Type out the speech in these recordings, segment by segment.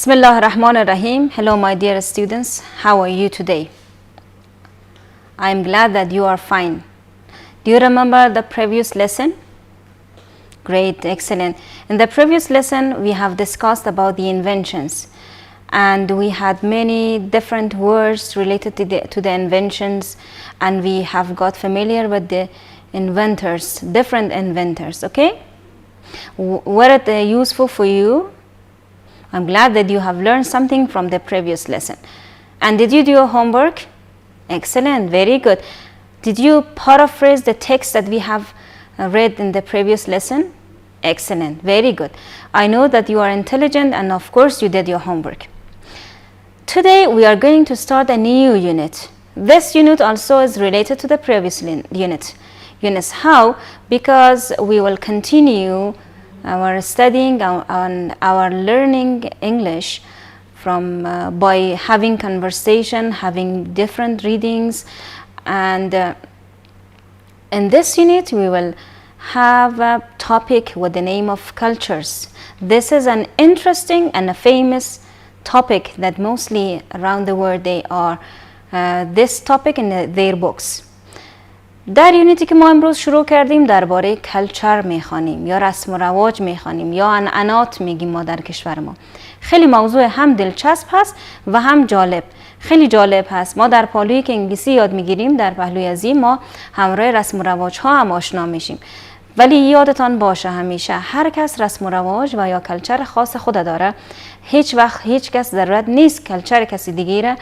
Bismillah ar-Rahman ar-Rahim. Hello my dear students, how are you today? I am glad that you are fine. Do you remember the previous lesson? Great, excellent. In the previous lesson we have discussed about the inventions, and we had many different words related to the inventions, and we have got familiar with the inventors, different inventors, okay? Were it useful for you? I'm glad that you have learned something from the previous lesson. And did you do your homework? Excellent, very good. Did you paraphrase the text that we have read in the previous lesson? Excellent, very good. I know that you are intelligent, and of course you did your homework. Today we are going to start a new unit. This unit also is related to the previous unit. How? Because we will continue our studying and our learning English from by having conversation, having different readings, and in this unit we will have a topic with the name of cultures. This is an interesting and a famous topic that mostly around the world they are this topic in their books. در یونیتی که ما امروز شروع کردیم درباره کلچر میخوانیم یا رسم و رواج میخوانیم یا عنعنات میگیم ما در کشور ما. خیلی موضوع هم دلچسب هست و هم جالب. خیلی جالب هست. ما در پهلویی که انگلیسی یاد میگیریم، در پهلوی از این ما همراه رسم و رواج ها هم آشنا میشیم. ولی یادتان باشه همیشه هر کس رسم و رواج و یا کلچر خاص خود داره. هیچ وقت هیچ کس ضرورت نیست کلچر کسی دیگه را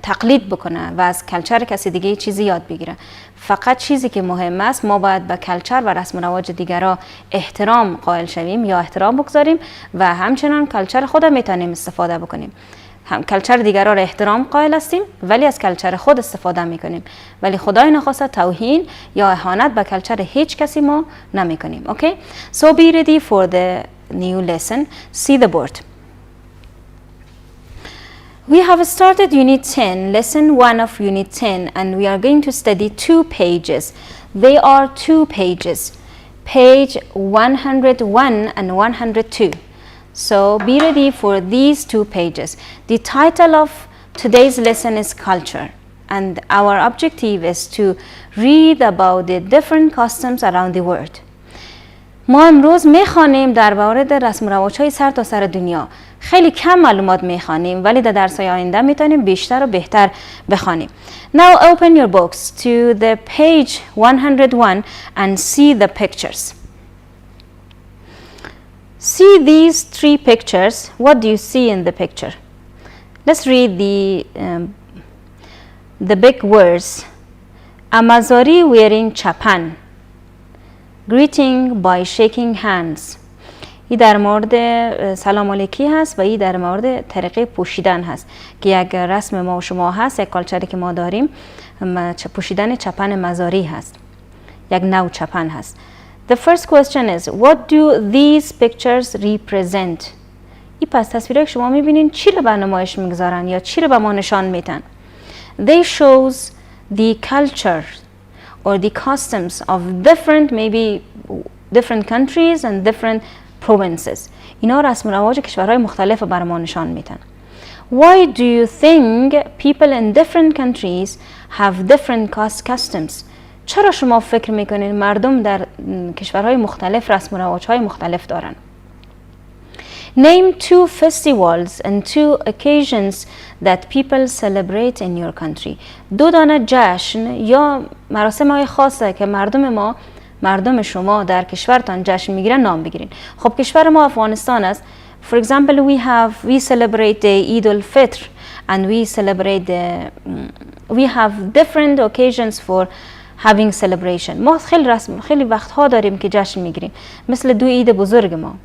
تقلید بکنه و از کلچر کسی دیگه چیزی یاد بگیره. فقط چیزی که مهم است ما باید به کلچر و رسم و رواج دیگران احترام قائل شویم یا احترام بگذاریم و همچنان کلچر خود میتونیم استفاده بکنیم. هم کلچر دیگران را احترام قائل هستیم ولی از کلچر خود استفاده میکنیم، ولی خدای نخواسته توهین یا اهانت به کلچر هیچ کسی ما نمیکنیم. Okay? So be ready for the new lesson. See the board. We have started Unit 10, Lesson 1 of Unit 10, and we are going to study 2 pages. They are 2 pages, page 101 and 102. So be ready for these 2 pages. The title of today's lesson is Culture, and our objective is to read about the different customs around the world. ما امروز میخوانیم در مورد رسم و رواج‌های سر تا سر دنیا. خیلی کم معلومات میخوانیم ولی در درس‌های آینده میتونیم بیشتر و بهتر بخوانیم. Now open your books to the page 101 and see the pictures. See these 3 pictures. What do you see in the picture? Let's read the big words. Amazari wearing chapan. Greeting by shaking hands. این در مورد سلام علیکی هست و این در مورد طریقه پوشیدن هست که یک رسم ما و شما هست، یک کالچری که ما داریم پوشیدن چپن مزاری هست، یک نوع چپن هست. The first question is what do these pictures represent? این پس تصویرها که شما میبینین چی رو به نمایش میگذارن یا چی رو به ما نشان میدن؟ They shows the culture or the customs of different countries and different provinces. اینا رسم و رواج کشورهای مختلف بر ما نشان میدن. Why do you think people in different countries have different customs? چرا شما فکر میکنین مردم در کشورهای مختلف رسم و رواجهای مختلف دارن؟ Name 2 festivals and 2 occasions that people celebrate in your country. 2 دانه جشن یا مراسم‌های خاصه که مردم شما در کشورتان جشن میگیرن نام بگیرین. خب کشور ما افغانستان است. For example, we celebrate the Eid al-Fitr and we have different occasions for having celebration. ما خیلی وقتها داریم که جشن میگیریم مثل 2 عید بزرگ ما.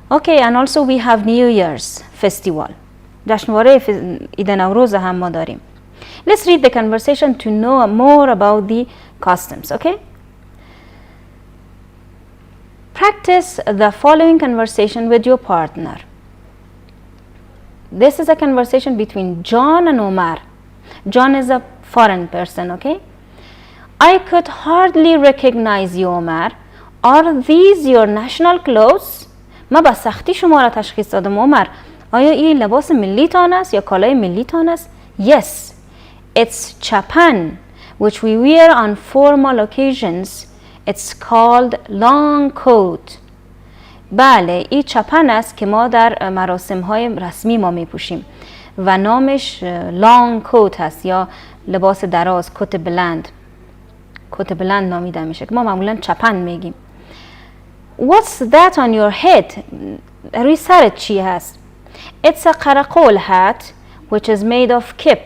Okay, and also we have New Year's festival. جشنواره عید نوروز هم ما داریم. Let's read the conversation to know more about the customs, okay? Practice the following conversation with your partner. This is a conversation between John and Omar. John is a foreign person, okay? I could hardly recognize you, Omar. Are these your national clothes? ما با سختی شما را تشخیص دادم عمر. آیا این لباس ملی تان است یا کالای ملی تان است؟ Yes, it's chapan which we wear on formal occasions. It's called long coat. بله، این چپن است که ما در مراسم های رسمی ما می پوشیم و نامش long coat هست یا لباس دراز، کت بلند. کت بلند نامیده میشه که ما معمولا چپن میگیم. What's that on your head? روی سرت چی هست؟ It's a قرقول hat which is made of kip.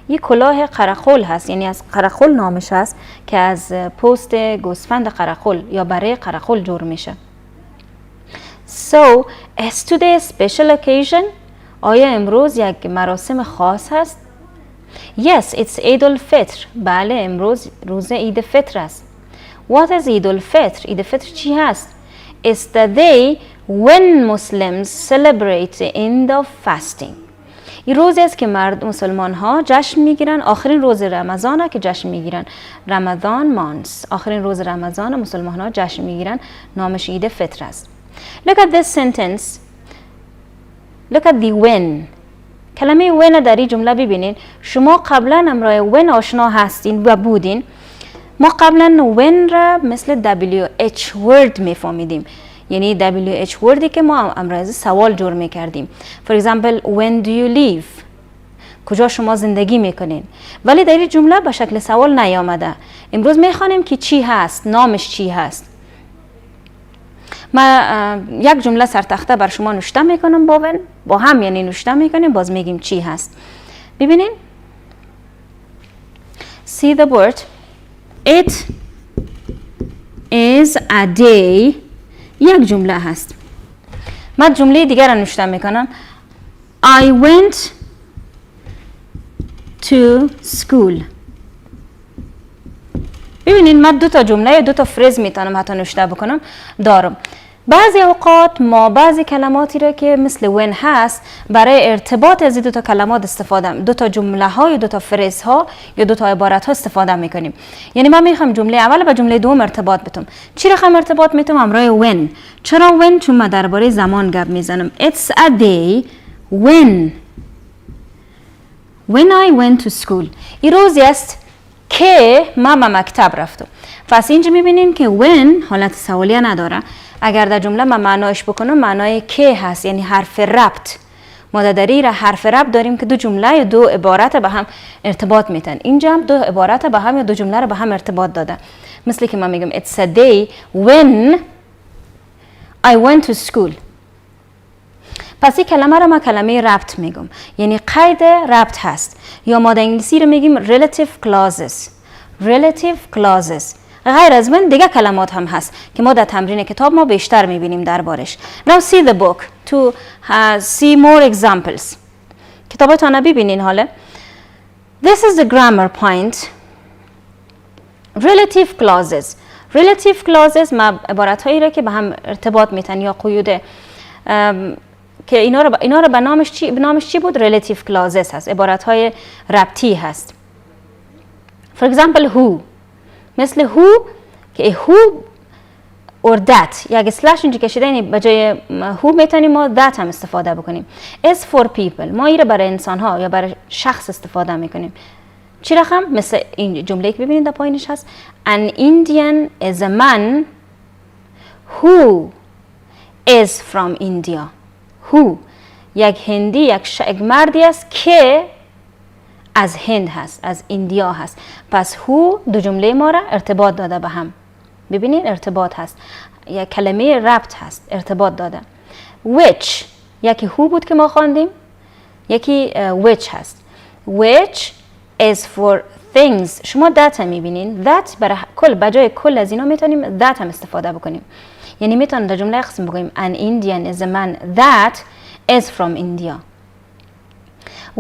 یه کلاه قرقول هست، یعنی از قرقول نامش هست که از پوست گوسفند قرقول یا بره قرقول جور میشه. So, is today a special occasion? آیا امروز یک مراسم خاص هست؟ Yes, it's Eid al-Fitr. بله، امروز روز عید فطر است. What is Eid al-Fitr? عید فطر چی هست؟ It's the day when Muslims celebrate the end of fasting. این روزی است که مسلمان ها جشن میگیرن، آخرین روز رمضان که جشن میگیرن. رمضان مانس، آخرین روز رمضان مسلمان ها جشن میگیرن، نامش عید فطر است. Look at this sentence. Look at the when. کلمه when در این جمله ببینید. شما قبلا امرای when آشنا هستین و بودین. ما قبلا when را مثل WH word میفهمیدیم. یعنی WH wordی که ما امرای سوال جور میکردیم. For example, when do you live? کجا شما زندگی میکنین؟ ولی در این جمله به شکل سوال نیامده. امروز میخوانیم که چی هست، نامش چی هست. ما یک جمله سرتخته بر شما نوشته میکنم با هم یعنی نوشته میکنیم، باز میگیم چی هست. ببینین. See the word. It is a day. یک جمله هست. ما جمله دیگر را نوشته میکنم. I went to school. ببینین من دو تا جمله یا دو تا فریز میتونم حتی نوشته بکنم دارم. بعضی اوقات ما بعضی کلماتی را که مثل when هست برای ارتباط از دو تا کلمات استفاده، دو تا جمله ها یا دو تا فریز ها یا دو تا عبارت ها استفاده میکنیم. یعنی من میخوام جمله اول با جمله دوم ارتباط بتم. چی رقم ارتباط میتم؟ امرای when. چرا when؟ چون من درباره زمان گپ میزنم. It's a day when I went to school. این روزی است که من مکتب رفتم. پس اینجا میبینین که when حالت سوالیه نداره. اگر در جمله من معنایش بکنم معنای که هست، یعنی حرف ربط. ما در این حرف ربط داریم که دو جمله یا دو عبارت به هم ارتباط میتن. اینجا هم دو عبارت به هم یا دو جمله رو به هم ارتباط داده. مثل که من میگم it's a day when I went to school. پس این کلمه رو ما کلمه ربط میگم، یعنی قید ربط هست. یا ما در انگلیسی رو میگیم relative clauses. غیر از من دیگه کلمات هم هست که ما در تمرین کتاب ما بیشتر میبینیم دربارش. Now see the book to see more examples. کتابتان ببینین حالا. This is the grammar point. Relative clauses ما عبارت هایی را که به هم ارتباط میتن یا قیود که اینا رو به نامش چی بود؟ relative clauses هست، عبارت های ربطی هست. For example, who. مثل who که who or that یک اسلش اینجا کشیده، یعنی به جای who میتونیم ما that هم استفاده بکنیم. is for people. ما این رو برای انسان ها یا برای شخص استفاده میکنیم. چی رقم؟ مثل این جمله که ببینید در پایینش هست. An Indian is a man who is from India. who یک هندی یک مردی است که از هند هست، از ایندیا هست. پس هو دو جمله ما را ارتباط داده به هم. ببینید ارتباط هست، یک کلمه ربط هست، ارتباط داده. which یکی هو بود که ما خواندیم، یکی which هست. which is for things. شما that هم میبینین. that برای کل، بجای کل از اینا میتونیم that هم استفاده بکنیم. یعنی میتونیم در جمله قسم بگوییم an Indian is a man that is from India.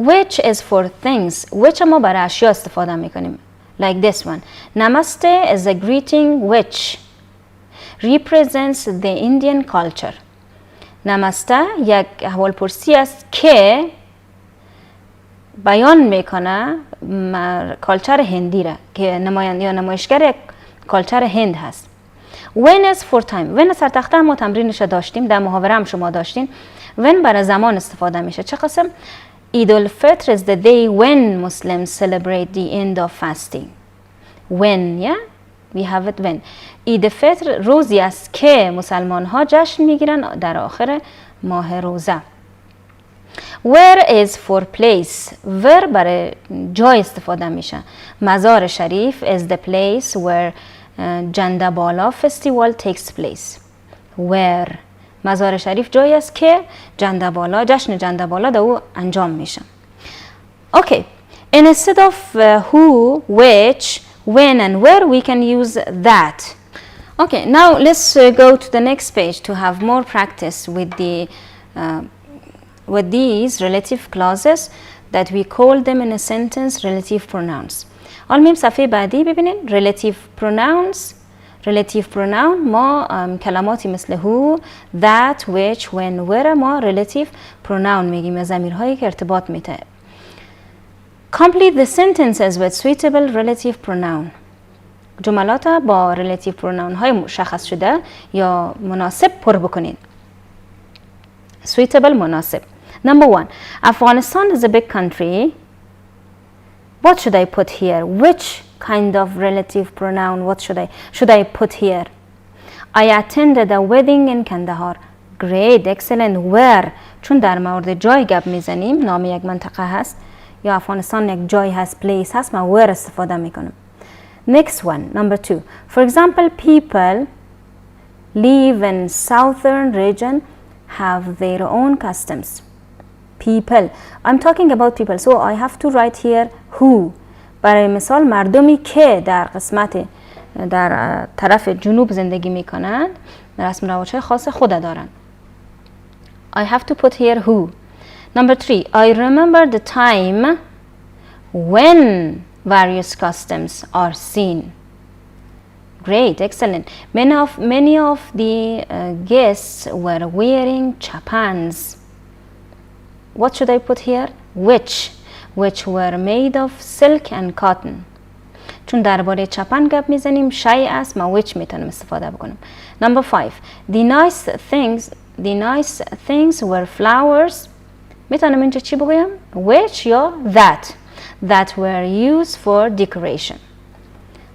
which is for things. which ما برای اشیا استفاده میکنیم. like this one. Namaste is a greeting which represents the Indian culture. نمسته یک احوالپرسی است که بیان میکنه کالچر هندی را، که نمایشگر کالچر هند هست. when is for time. when سر تخته ما تمرینش داشتیم، در محاوره هم شما داشتین. when برای زمان استفاده میشه. چه قسم؟ عید الفطر is the day when Muslims celebrate the end of fasting. when, yeah, we have it when. عید فطر روزی است که مسلمان ها جشن میگیرن در آخر ماه روزه. where is for place. where برای جای استفاده میشه. مزار شریف is the place where جندبالا festival takes place. where مزار شریف جایی است که جندبالا، جشن جندبالا در او انجام میشه. Okay, instead of who, which, when and where we can use that. Okay, now let's go to the next page to have more practice with the with these relative clauses that we call them in a sentence relative pronouns. حالا صفحه بعدی ببینین relative pronouns. relative pronoun ما کلماتی مثل who, that, which, when, where ما relative pronoun میگیم، ضمیرهایی که ارتباط میده. Complete the sentences with suitable relative pronoun. جملات با relative pronoun های مشخص شده یا مناسب پر بکنید. Suitable مناسب. Number 1. Afghanistan is a big country. What should I put here? Which kind of relative pronoun what should I put here? I attended a wedding in Kandahar. Great, excellent. Where? چون در مورد جای گپ میزنیم، نام یک منطقه هست یا افغانستان یک جای هست، place هست، من where استفاده میکنم. Next one, number 2. For example, people live in southern region have their own customs. People. I'm talking about people, so I have to write here who. برای مثال مردمی که در قسمت در طرف جنوب زندگی میکنند رسم و رواج‌های خاص خود دارند. I have to put here who. Number 3. I remember the time when various customs are seen. Great, excellent. Many of the guests were wearing chapans. What should I put here? Which were made of silk and cotton. چون درباره چپن گپ میزنیم شیء است، ما which میتونم استفاده بکنم. Number 5. The nice things were flowers. میتونم اینجا چی بگویم؟ Which یا that were used for decoration.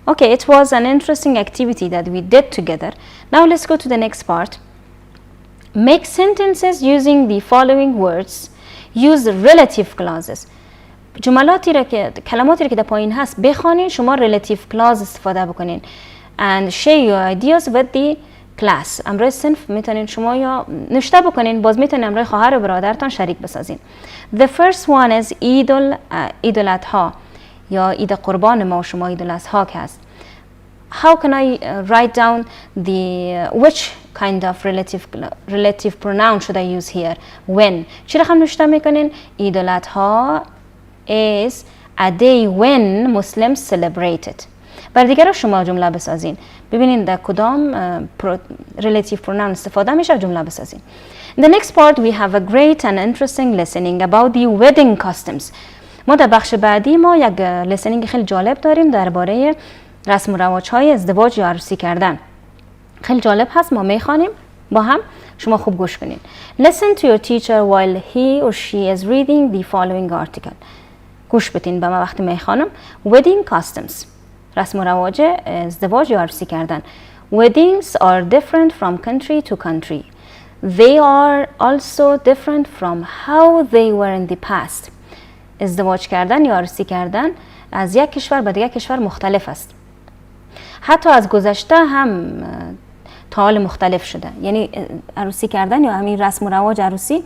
Okay, it was an interesting activity that we did together. Now let's go to the next part. Make sentences using the following words. Use relative clauses. کلماتی را که در پایین هست بخوانین، شما relative clause استفاده بکنین and share your ideas with the class. امروز صنف میتونین شما یا نوشته بکنین، باز میتونین امروز خواهر و برادرتان شریک بسازین. The first one is عید الاضحی یا عید قربان ما و شما عید الاضحی که هست. How can I write down which kind of relative pronoun should I use here? When. چی رقم نوشته میکنین؟ عید الاضحی is a day when Muslims celebrate it. برای دیگر شما جمله بسازین. ببینین در کدام relative pronoun استفاده میشه جمله بسازین. In the next part we have a great and interesting listening about the wedding customs. ما در بخش بعدی ما یک listening خیلی جالب داریم درباره رسم و رواج‌های ازدواج یا عروسی کردن. خیلی جالب هست، ما میخوانیم با هم، شما خوب گوش کنین. Listen to your teacher while he or she is reading the following article. گوش بدین به من وقتی میخوانم. Wedding customs. رسم و رواج ازدواج یا عروسی کردن. Weddings are different from country to country. They are also different from how they were in the past. ازدواج کردن یا عروسی کردن از یک کشور به دیگر کشور مختلف است. حتی از گذشته هم تا حال مختلف شده. یعنی عروسی کردن یا همین رسم و رواج عروسی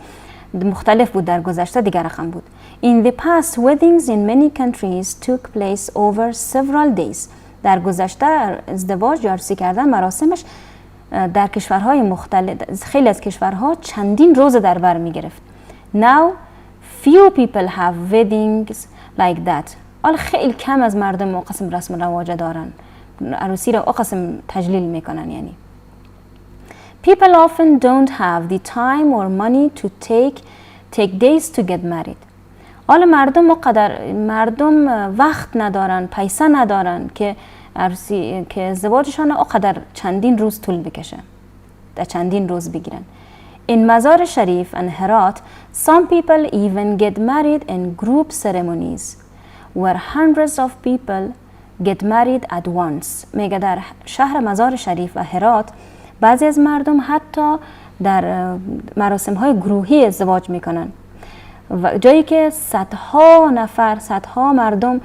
مختلف بود در گذشته، دیگر رقم بود. In the past, weddings in many countries took place over several days. در گذشته ازدواج یا عروسی کردن مراسمش در کشورهای مختلف، خیلی از کشورها چندین روز در بر می گرفت. Now, few people have weddings like that. حال خیلی کم از مردم او قسم رسم و رواج دارن. عروسی را او قسم تجلیل میکنن. یعنی people often don't have the time or money to take days to get married. حالا مردم وقت ندارن، پیسه ندارن که عروسی که ازدواجشان اقدر چندین روز طول بکشه، در چندین روز بگیرن. In مزار شریف and Herat, some people even get married in group ceremonies where hundreds of people get married at once. میگه در شهر مزار شریف و هرات بعضی از مردم حتی در مراسم های گروهی ازدواج میکنن و جایی که صدها نفر، صدها مردم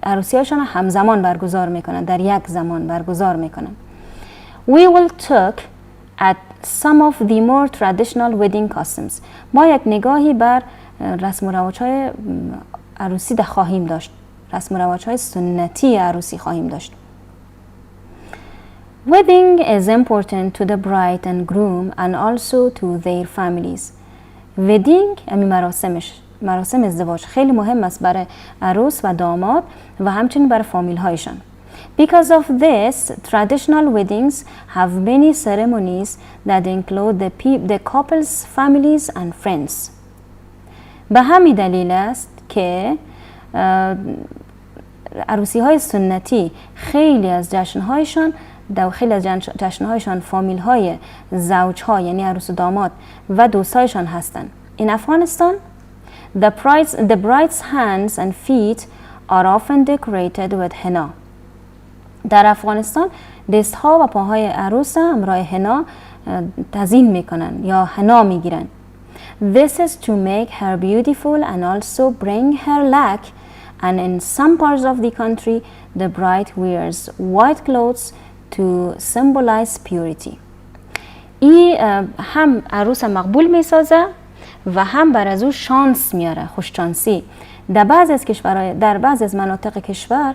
عروسی هاشون همزمان برگزار میکنن، در یک زمان برگزار میکنن. We will talk at some of the more traditional wedding customs. ما یک نگاهی بر رسم و رواج های عروسی ده خواهیم داشت. رسم و رواج های سنتی عروسی خواهیم داشت. Wedding is important to the bride and groom and also to their families. wedding یعنی مراسم ازدواج خیلی مهم است برای عروس و داماد و همچنین برای فامیل هایشان. Because of this, traditional weddings have many ceremonies that include the couple's families and friends. به همین دلیل است که عروسی های سنتی خیلی از جشنهایشان فامیل های زوج ها یعنی عروس و داماد و دوستایشان هستند. In Afghanistan, the bride's hands and feet are often decorated with henna. در افغانستان دست ها و پاهای عروس همراه حنا تزیین میکنن یا حنا میگیرن. This is to make her beautiful and also bring her luck. And in some parts of the country, the bride wears white clothes to symbolize purity. ای هم عروس مقبول میسازه و هم بر از او شانس میاره، خوششانسی. در بعض از مناطق کشور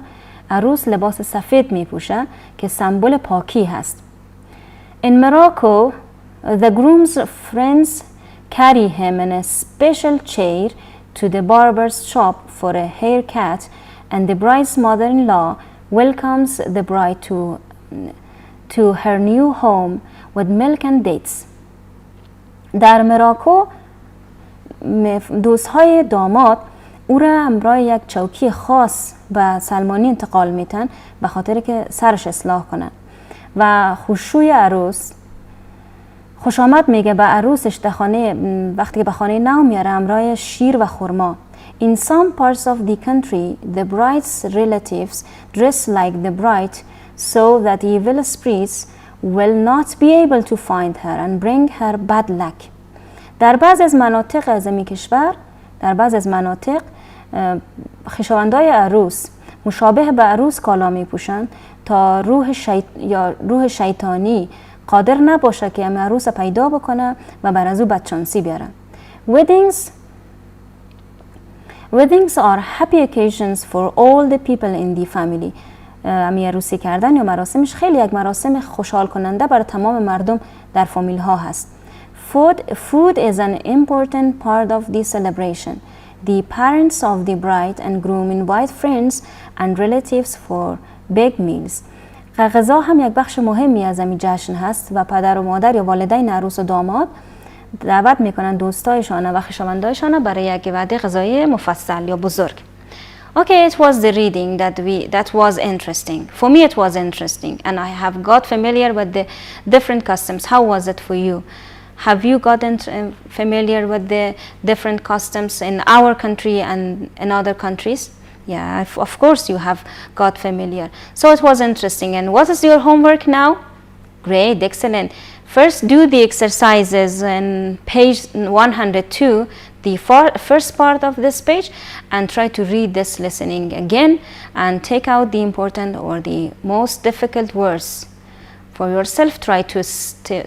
عروس لباس سفید میپوشه که سمبل پاکی هست. In Morocco, the groom's friends carry him in a special chair to the barber's shop for a haircut, and the bride's mother-in-law welcomes the bride to her new home with milk and dates. در مراکو دوستهای داماد او را همراه یک چوکی خاص به سلمانی انتقال میتن به خاطر که سرش اصلاح کنن و خوشوی عروس خوش آمد میگه به عروسش در خانه وقتی که به خانه نو میاره همراه شیر و خرما. In some parts of the country, the bride's relatives dress like the bride so that evil spirits will not be able to find her and bring her bad luck. در بعض از مناطق از این کشور، در بعض از مناطق خویشاوندای عروس مشابه به عروس کالا میپوشند تا روح شیطانی قادر نباشه که هم عروس پیدا بکنه و بر از او بدشانسی بیاره. Weddings are happy occasions for all the people in the family. امی عروسی کردن یا مراسمش خیلی یک مراسم خوشحال کننده برای تمام مردم در فامیل ها هست. Food is an important part of the celebration. The parents of the bride and groom invite friends and relatives for big meals. غذا هم یک بخش مهمی از این جشن هست و پدر و مادر یا والدین عروس و داماد دعوت میکنن دوستایشان و خویشاوندایشان برای یک وعده غذایی مفصل یا بزرگ. Okay, it was the reading that was interesting. For me it was interesting and I have got familiar with the different customs. How was it for you? Have you gotten familiar with the different customs in our country and in other countries? Yeah, of course you have got familiar. So it was interesting. And what is your homework now? Great, excellent. First do the exercises in page 102, the first part of this page, and try to read this listening again and take out the important or the most difficult words. For yourself, try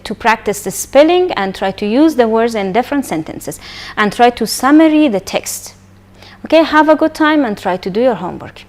to practice the spelling and try to use the words in different sentences and try to summary the text. Okay, have a good time and try to do your homework.